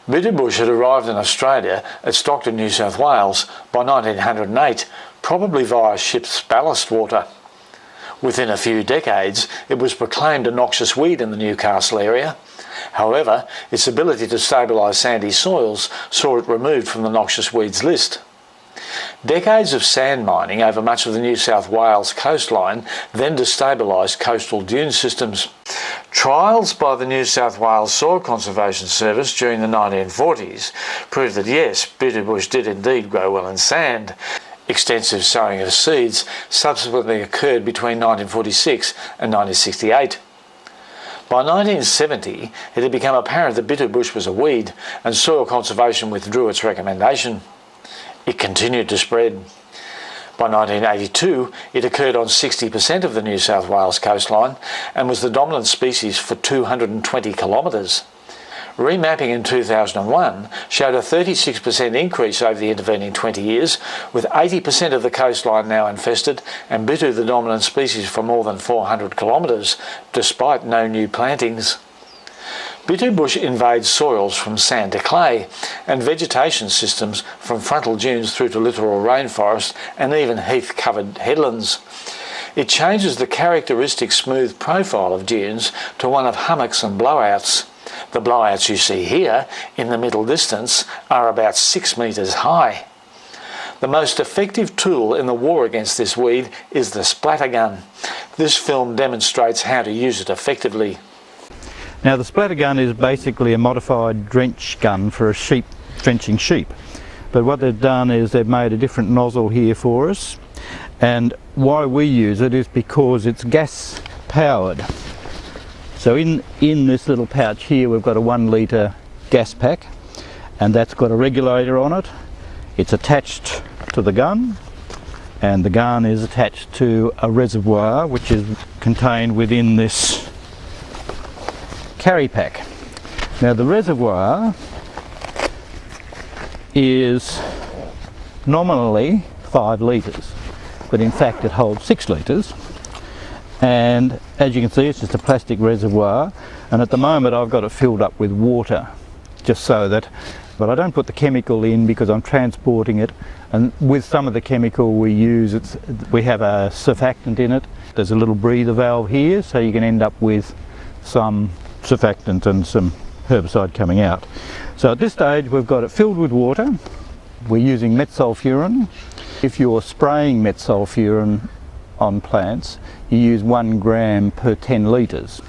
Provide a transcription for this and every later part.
Bitou bush had arrived in Australia at Stockton, New South Wales by 1908, probably via ship's ballast water. Within a few decades, it was proclaimed a noxious weed in the Newcastle area. However, its ability to stabilise sandy soils saw it removed from the noxious weeds list. Decades of sand mining over much of the New South Wales coastline then destabilised coastal dune systems. Trials by the New South Wales Soil Conservation Service during the 1940s proved that yes, Bitou bush did indeed grow well in sand. Extensive sowing of seeds subsequently occurred between 1946 and 1968. By 1970, it had become apparent that Bitou bush was a weed, and soil conservation withdrew its recommendation. It continued to spread. By 1982, it occurred on 60% of the New South Wales coastline and was the dominant species for 220 kilometres. Remapping in 2001 showed a 36% increase over the intervening 20 years, with 80% of the coastline now infested and Bitou the dominant species for more than 400 kilometres, despite no new plantings. Bitou bush invades soils from sand to clay and vegetation systems from frontal dunes through to littoral rainforest and even heath-covered headlands. It changes the characteristic smooth profile of dunes to one of hummocks and blowouts. The blowouts you see here in the middle distance are about 6 metres high. The most effective tool in the war against this weed is the Splatter Gun. This film demonstrates how to use it effectively. Now the Splatter Gun is basically a modified drench gun for drenching sheep. But what they've done is they've made a different nozzle here for us, and why we use it is because it's gas powered. So in this little pouch here we've got a 1 litre gas pack, and that's got a regulator on it. It's attached to the gun, and the gun is attached to a reservoir which is contained within this carry pack. Now the reservoir is nominally 5 litres, but in fact it holds 6 litres, and as you can see it's just a plastic reservoir, and at the moment I've got it filled up with water, just so that, but I don't put the chemical in because I'm transporting it, and with some of the chemical we use, we have a surfactant in it. There's a little breather valve here, so you can end up with some surfactant and some herbicide coming out. So at this stage we've got it filled with water. We're using metsulfuron. If you're spraying metsulfuron on plants, you use 1 gram per 10 litres.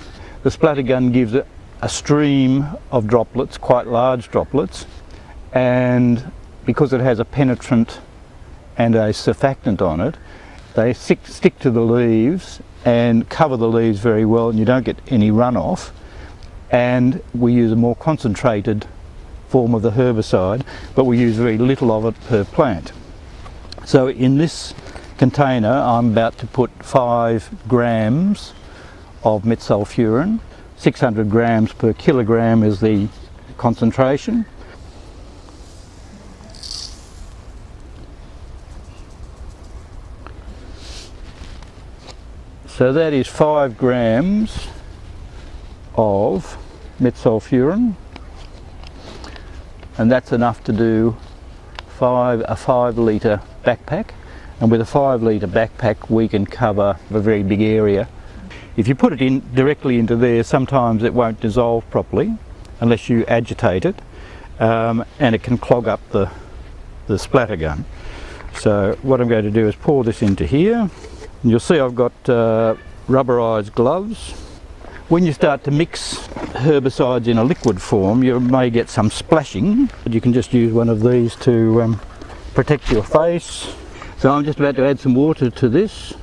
The Splatter Gun gives it a stream of droplets, quite large droplets, and because it has a penetrant and a surfactant on it, they stick to the leaves and cover the leaves very well, and you don't get any runoff. And we use a more concentrated form of the herbicide, but we use very little of it per plant. So in this container I'm about to put 5 grams of metsulfuron. 600 grams per kilogram is the concentration. So that is 5 grams of metsulfuron, and that's enough to do a 5 litre backpack, and with a 5 litre backpack we can cover a very big area. If you put it in directly into there, sometimes it won't dissolve properly unless you agitate it, and it can clog up the splatter gun. So what I'm going to do is pour this into here, and you'll see I've got rubberized gloves. When you start to mix herbicides in a liquid form, you may get some splashing, but you can just use one of these to protect your face. So I'm just about to add some water to this.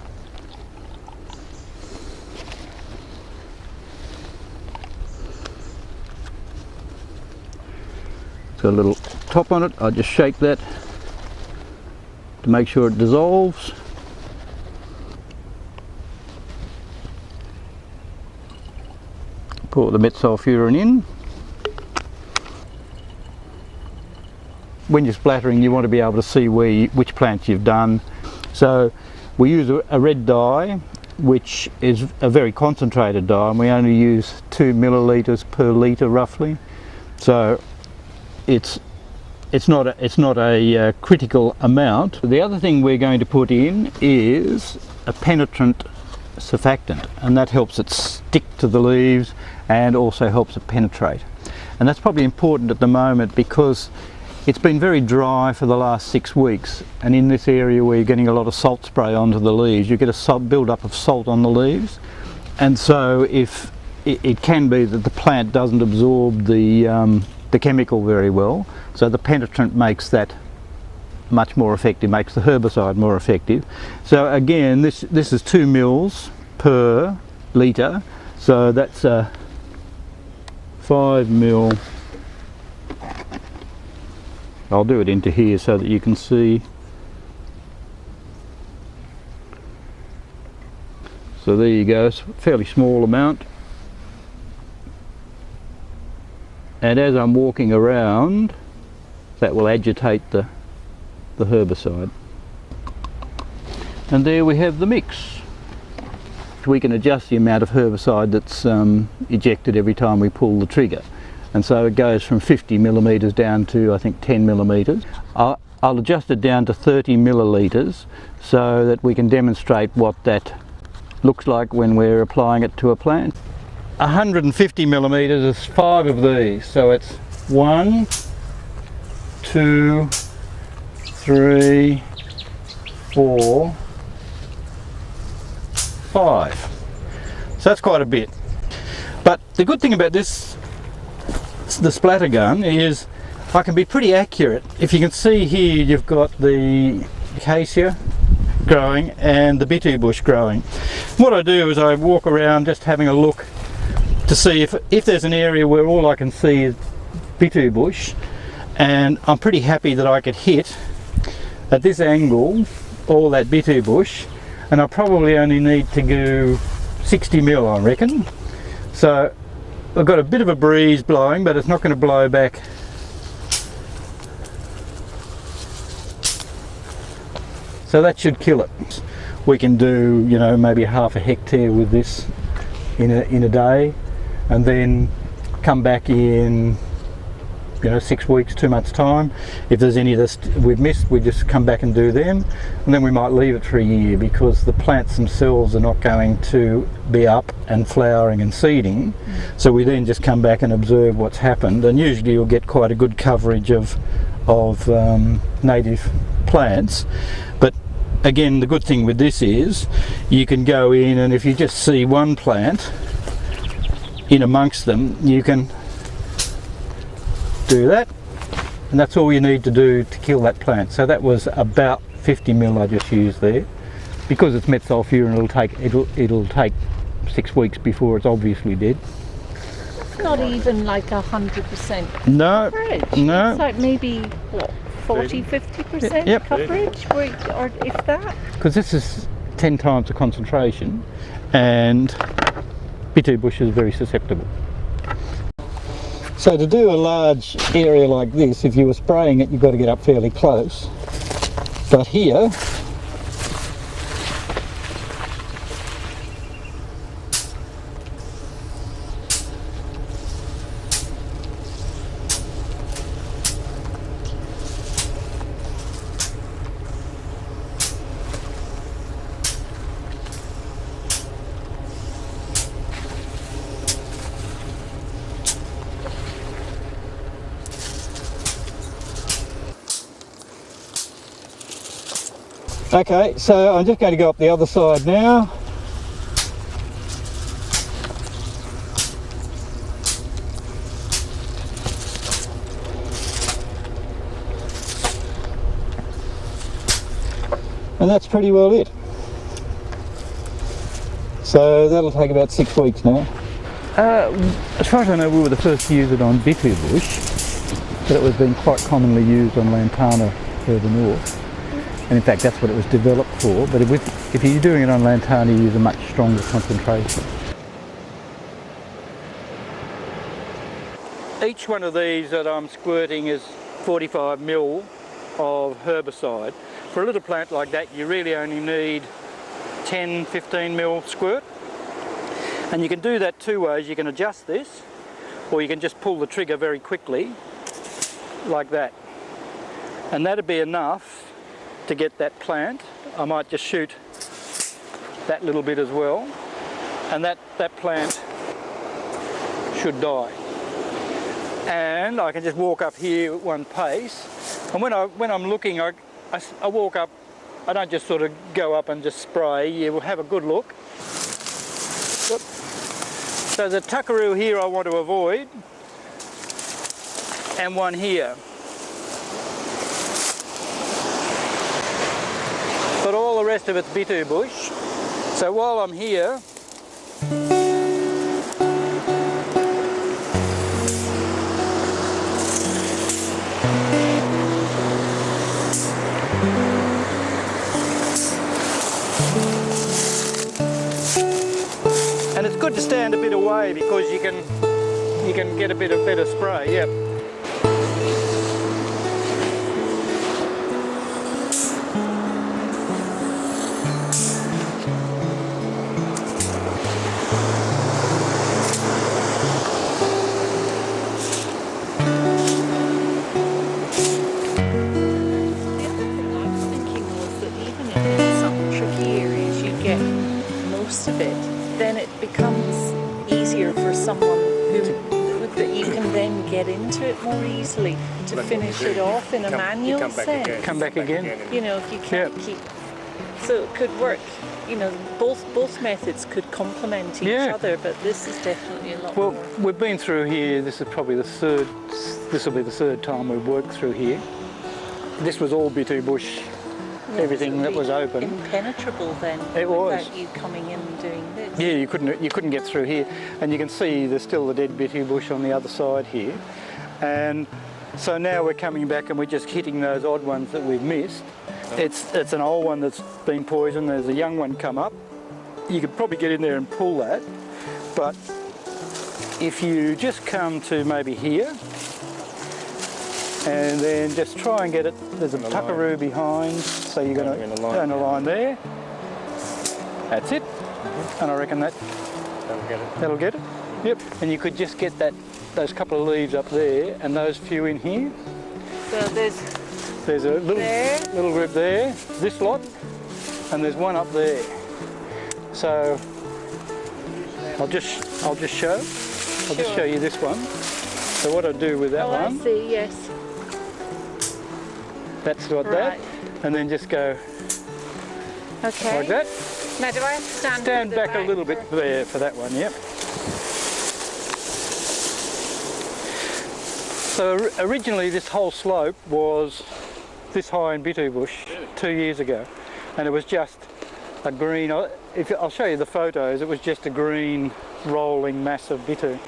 It's got a little top on it. I just shake that to make sure it dissolves. Pour the metsulfuron in. When you're splattering, you want to be able to see which plants you've done. So we use a red dye, which is a very concentrated dye, and we only use 2 millilitres per litre roughly. So it's not a critical amount. The other thing we're going to put in is a penetrant surfactant, and that helps it stick to the leaves and also helps it penetrate. And that's probably important at the moment because it's been very dry for the last 6 weeks, and in this area where you're getting a lot of salt spray onto the leaves, you get a build-up of salt on the leaves, and so if it can be that the plant doesn't absorb the chemical very well, so the penetrant makes that much more effective, makes the herbicide more effective. So again, this is 2 mils per litre, so that's a 5 mil. I'll do it into here so that you can see. So there you go, it's a fairly small amount. And as I'm walking around, that will agitate the herbicide. And there we have the mix. We can adjust the amount of herbicide that's ejected every time we pull the trigger. And so it goes from 50 millimetres down to I think 10 millimetres. I'll adjust it down to 30 millilitres so that we can demonstrate what that looks like when we're applying it to a plant. 150 millimetres is 5 of these, so it's 1, 2, 3, 4, 5. So that's quite a bit. But the good thing about this, the splatter gun, is I can be pretty accurate. If you can see here, you've got the acacia growing and the Bitou bush growing. What I do is I walk around just having a look to see if there's an area where all I can see is Bitou bush, and I'm pretty happy that I could hit at this angle all that Bitou bush, and I probably only need to go 60 mil, I reckon. So I've got a bit of a breeze blowing, but it's not going to blow back. So that should kill it. We can do, you know, maybe half a hectare with this in a day, and then come back in, you know, 6 weeks, 2 months time. If there's any that we've missed, we just come back and do them, and then we might leave it for a year because the plants themselves are not going to be up and flowering and seeding. So we then just come back and observe what's happened, and usually you'll get quite a good coverage of native plants. But again, the good thing with this is you can go in, and if you just see one plant in amongst them, you can do that, and that's all you need to do to kill that plant. So that was about 50 mil I just used there. Because it's metsulfuron, it'll take 6 weeks before it's obviously dead. It's not even like 100% no, coverage. No. It's like maybe what, 40-50% Yep. coverage, or if that. Because this is 10 times the concentration, and Bitou bush is very susceptible. So to do a large area like this, if you were spraying it, you've got to get up fairly close. But here, okay, so I'm just going to go up the other side now. And that's pretty well it. So that'll take about 6 weeks now. As far as I know, we were the first to use it on Bitou bush, but it was being quite commonly used on lantana further north. And in fact, that's what it was developed for. But if you're doing it on lantana, you use a much stronger concentration. Each one of these that I'm squirting is 45 mil of herbicide. For a little plant like that, you really only need 10-15 mil squirt. And you can do that 2 ways. You can adjust this, or you can just pull the trigger very quickly like that. And that'd be enough to get that plant. I might just shoot that little bit as well, and that plant should die. And I can just walk up here at one pace, and when I'm looking, I walk up. I don't just sort of go up and just spray. You will have a good look. Whoop. So the tuckaroo here I want to avoid, and one here. But all the rest of it's Bitou bush. So while I'm here, and it's good to stand a bit away because you can get a bit of better spray. Yep. Of it, then it becomes easier for someone that you can then get into it more easily to finish it off in a manual sense. Come back again. You know, if you can't keep, so it could work. You know, both methods could complement each other, but this is definitely a lot more. Well, we've been through here. This is probably the third. This will be the third time we've worked through here. This was all Bitou bush. Everything that was open. Impenetrable then. It was. Without you coming in and doing this. Yeah, you couldn't get through here, and you can see there's still the dead Bitou bush on the other side here, and so now we're coming back and we're just hitting those odd ones that we've missed. It's an old one that's been poisoned. There's a young one come up. You could probably get in there and pull that, but if you just come to maybe here. And then just try and get it. There's a tuckaroo behind, so you're going to turn a line there. That's it. And I reckon that'll get it. Yep. And you could just get those couple of leaves up there, and those few in here. So there's a little group there. This lot, and there's one up there. So I'll just show you this one. So what I do with that one? I see. Yes. That's like that, and then just go like that. Now do I have to stand back a little bit there for that one, yep. So originally this whole slope was this high in Bitou bush 2 years ago, and it was just a green, I'll show you the photos, it was just a green rolling mass of Bitou.